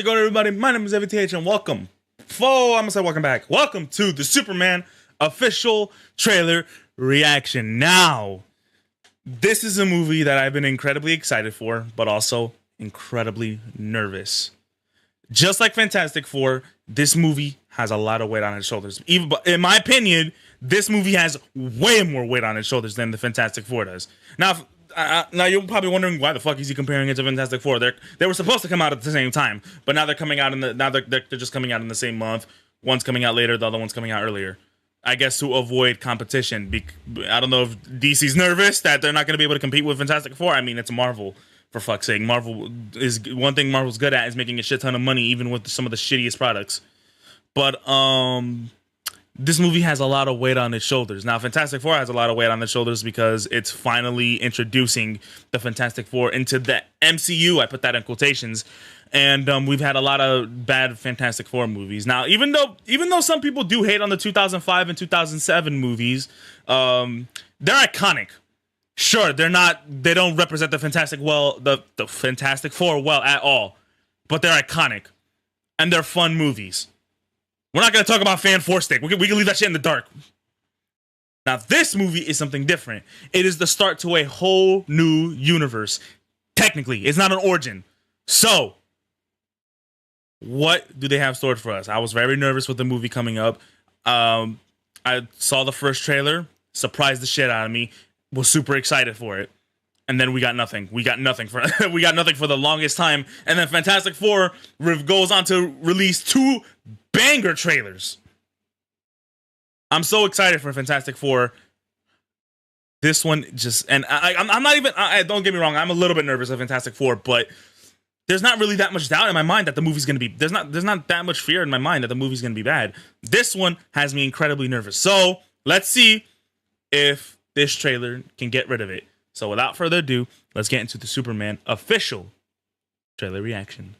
going on, everybody? My name is EVTH and welcome. I'm gonna say welcome back. Welcome to the Superman official trailer reaction. Now, this is a movie that I've been incredibly excited for, but also incredibly nervous. Just like Fantastic Four, this movie has a lot of weight on its shoulders. Even in my opinion, this movie has way more weight on its shoulders than the Fantastic Four does. Now, now you're probably wondering why the fuck is he comparing it to Fantastic Four? They were supposed to come out at the same time, but now they're coming out they're just coming out in the same month. One's coming out later, the other one's coming out earlier. I guess to avoid competition. I don't know if DC's nervous that they're not going to be able to compete with Fantastic Four. I mean, it's Marvel, for fuck's sake. Marvel is one thing Marvel's good at is making a shit ton of money, even with some of the shittiest products. But this movie has a lot of weight on its shoulders. Now, Fantastic Four has a lot of weight on its shoulders because it's finally introducing the Fantastic Four into the MCU. I put that in quotations. And we've had a lot of bad Fantastic Four movies. Now, even though some people do hate on the 2005 and 2007 movies, they're iconic. Sure, they don't represent the Fantastic Four well at all, but they're iconic and they're fun movies. We're not going to talk about Fan Four Stick. We can leave that shit in the dark. Now, this movie is something different. It is the start to a whole new universe. Technically, it's not an origin. So, what do they have stored for us? I was very nervous with the movie coming up. I saw the first trailer, surprised the shit out of me, was super excited for it. And then we got nothing. We got nothing for the longest time. And then Fantastic Four goes on to release 2 banger trailers. I'm so excited for Fantastic Four. This one I'm not even. Don't get me wrong. I'm a little bit nervous of Fantastic Four, but there's not really that much doubt in my mind that the movie's gonna be. There's not that much fear in my mind that the movie's gonna be bad. This one has me incredibly nervous. So let's see if this trailer can get rid of it. So without further ado, let's get into the Superman official trailer reaction.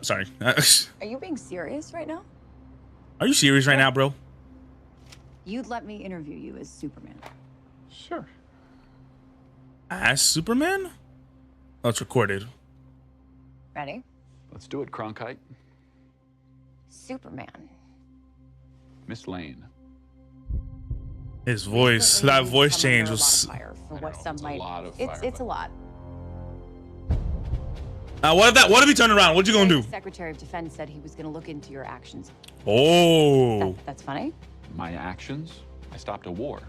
Sorry. Are you being serious right now? Are you serious right now, bro? You'd let me interview you as Superman. Sure. As Superman? Oh, it's recorded. Ready? Let's do it, Cronkite. Superman. Miss Lane. His voice, that voice change was. For what some might. It's a lot. What if he turned around? What you gonna do? The Secretary of Defense said he was gonna look into your actions. Oh. That's funny. My actions? I stopped a war.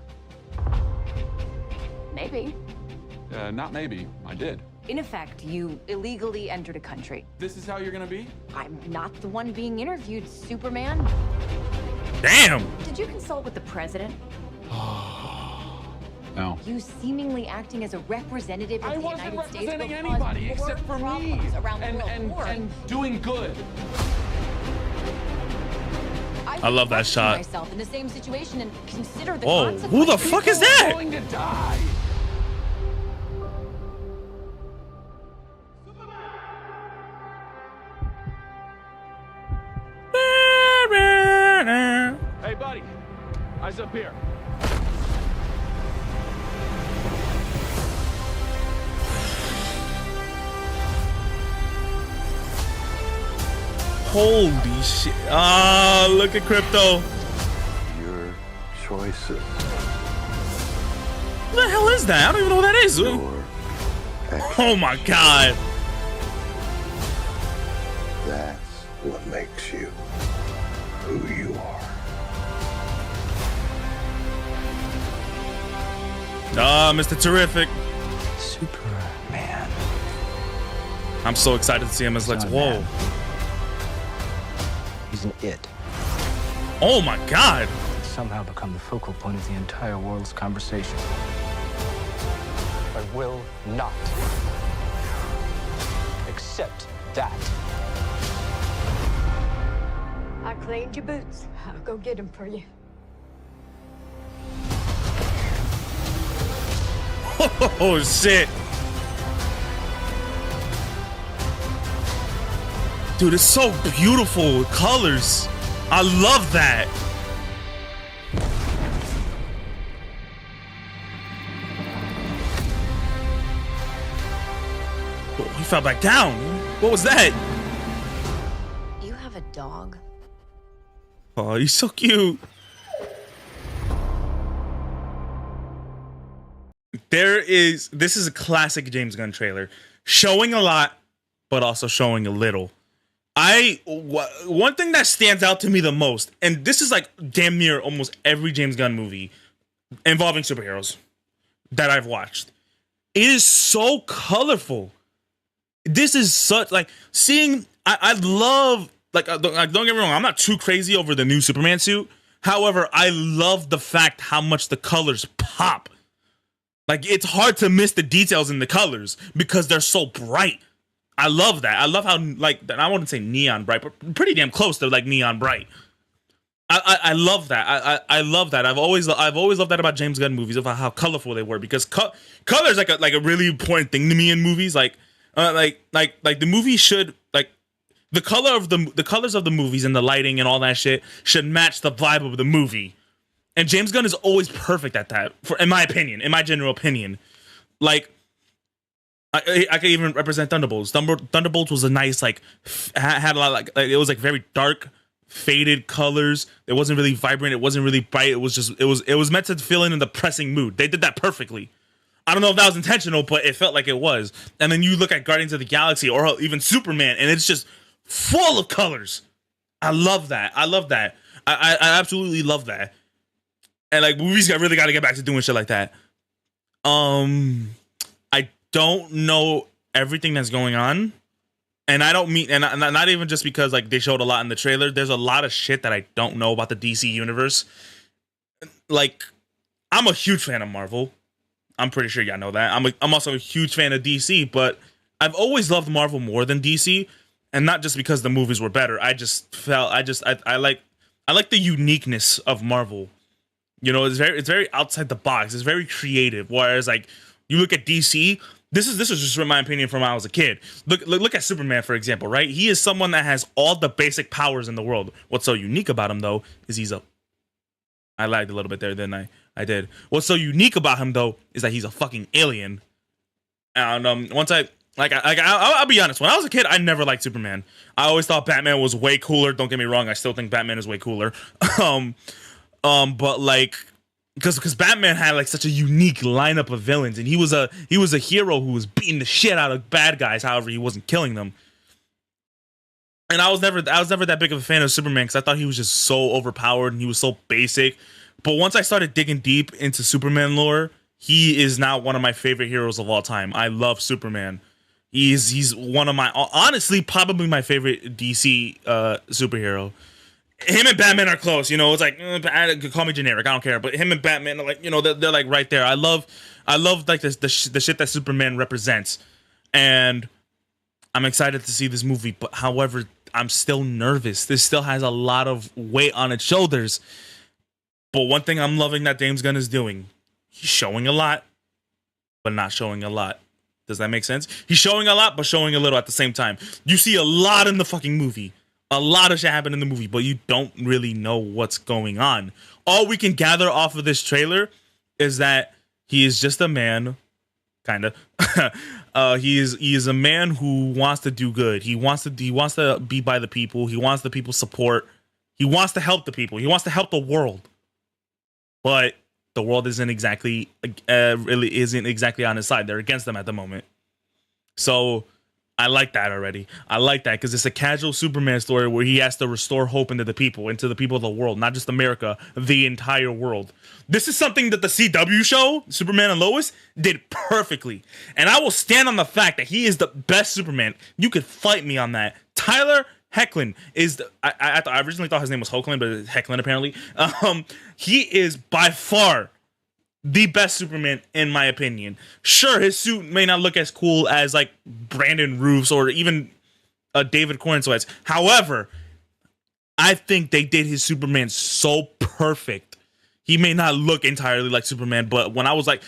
Maybe. Not maybe. I did. In effect, you illegally entered a country. This is how you're gonna be? I'm not the one being interviewed, Superman. Damn. Did you consult with the president? No. You seemingly acting as a representative of the United States. I wasn't representing anybody except for me. Around the world. And doing good. I love that shot. Myself in the same situation and consider the Whoa, who the fuck is that? Going to die. Hey, buddy. Eyes up here. Holy shit. Ah, look at Crypto. Your choices. What the hell is that? I don't even know what that is. Oh my god. That's what makes you who you are. Ah, Mr. Terrific. Superman. I'm so excited to see him as Lex. Whoa. He's an it. Oh my god. He's somehow become the focal point of the entire world's conversation. I will not accept that. I cleaned your boots. I'll go get them for you. Oh shit. Dude, it's so beautiful. Colors. I love that. he fell back down. What was that? You have a dog? Oh, he's so cute. This is a classic James Gunn trailer, showing a lot, but also showing a little. One thing that stands out to me the most, and this is like damn near almost every James Gunn movie involving superheroes that I've watched. It is so colorful. This is such like seeing. I love like don't get me wrong. I'm not too crazy over the new Superman suit. However, I love the fact how much the colors pop. Like, it's hard to miss the details in the colors because they're so bright. I love that. I love how, like, I wouldn't say neon bright, but pretty damn close to, like, neon bright. I love that. I love that. I've always loved that about James Gunn movies, about how colorful they were, because color is like a really important thing to me in movies. Like the movie should, like, the colors of the movies and the lighting and all that shit should match the vibe of the movie. And James Gunn is always perfect at that, in my opinion, in my general opinion. Like, I could even represent Thunderbolts. Thunderbolts was a nice, like, had a lot of, like, it was like very dark, faded colors. It wasn't really vibrant. It wasn't really bright. It was just, it was meant to fill in a depressing mood. They did that perfectly. I don't know if that was intentional, but it felt like it was. And then you look at Guardians of the Galaxy or even Superman, and it's just full of colors. I love that. I absolutely love that. And like movies really got to get back to doing shit like that. I don't know everything that's going on, and I don't mean, and not even just because like they showed a lot in the trailer. There's a lot of shit that I don't know about the DC universe. Like, I'm a huge fan of Marvel. I'm pretty sure y'all know that. I'm also a huge fan of DC, but I've always loved Marvel more than DC, and not just because the movies were better. I like the uniqueness of Marvel. You know, it's very outside the box. It's very creative. Whereas, like, you look at DC, this is just my opinion from when I was a kid. Look at Superman, for example, right? He is someone that has all the basic powers in the world. What's so unique about him, though, is I lagged a little bit there, didn't I did. What's so unique about him, though, is that he's a fucking alien. And I'll be honest. When I was a kid, I never liked Superman. I always thought Batman was way cooler. Don't get me wrong. I still think Batman is way cooler. But like, because Batman had like such a unique lineup of villains, and he was a hero who was beating the shit out of bad guys. However, he wasn't killing them. And I was never that big of a fan of Superman because I thought he was just so overpowered and he was so basic. But once I started digging deep into Superman lore, he is now one of my favorite heroes of all time. I love Superman. He's one of my, honestly, probably my favorite DC superhero. Him and Batman are close, you know. It's like, call me generic, I don't care. But him and Batman are like, you know, they're like right there. I love like the shit that Superman represents, and I'm excited to see this movie. But however, I'm still nervous. This still has a lot of weight on its shoulders. But one thing I'm loving that James Gunn is doing, he's showing a lot, but not showing a lot. Does that make sense? He's showing a lot, but showing a little at the same time. You see a lot in the fucking movie. A lot of shit happened in the movie, but you don't really know what's going on. All we can gather off of this trailer is that he is just a man, kind of. He is a man who wants to do good. He wants to be by the people. He wants the people's support. He wants to help the people. He wants to help the world. But the world isn't exactly on his side. They're against them at the moment. So I like that already. I like that because it's a casual Superman story where he has to restore hope into the people of the world, not just America, the entire world. This is something that the CW show, Superman and Lois, did perfectly. And I will stand on the fact that he is the best Superman. You could fight me on that. Tyler Hoechlin is I originally thought his name was Hoechlin, but it's Hoechlin apparently. He is by far the best Superman, in my opinion. Sure, his suit may not look as cool as like Brandon Roof's or even David Corenswet's. However, I think they did his Superman so perfect. He may not look entirely like Superman, but when I was like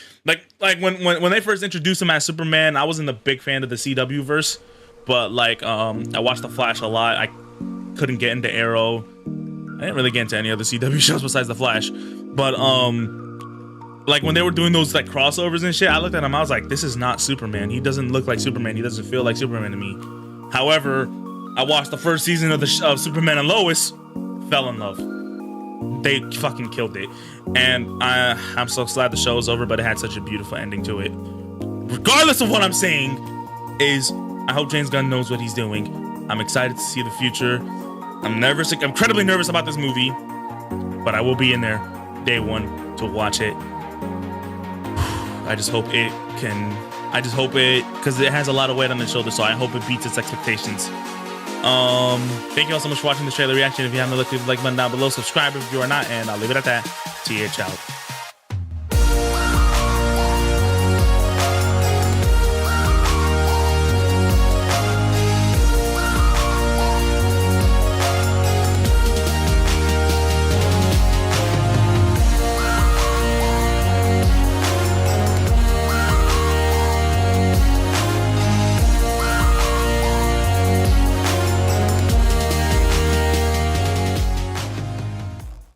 when they first introduced him as Superman, I wasn't a big fan of the CW verse. But like I watched The Flash a lot. I couldn't get into Arrow. I didn't really get into any other CW shows besides The Flash. But like when they were doing those like crossovers and shit, I looked at him, I was like, this is not Superman. He doesn't look like Superman. He doesn't feel like Superman to me. However, I watched the first season of of Superman and Lois, fell in love. They fucking killed it. And I'm so glad the show is over, but it had such a beautiful ending to it. Regardless of what I'm saying, is I hope James Gunn knows what he's doing. I'm excited to see the future. I'm incredibly nervous about this movie, but I will be in there day one to watch it. I just hope because it has a lot of weight on its shoulders, so I hope it beats its expectations. Thank you all so much for watching this trailer reaction. If you haven't looked, leave the like button down below, subscribe if you are not, and I'll leave it at that. TH out.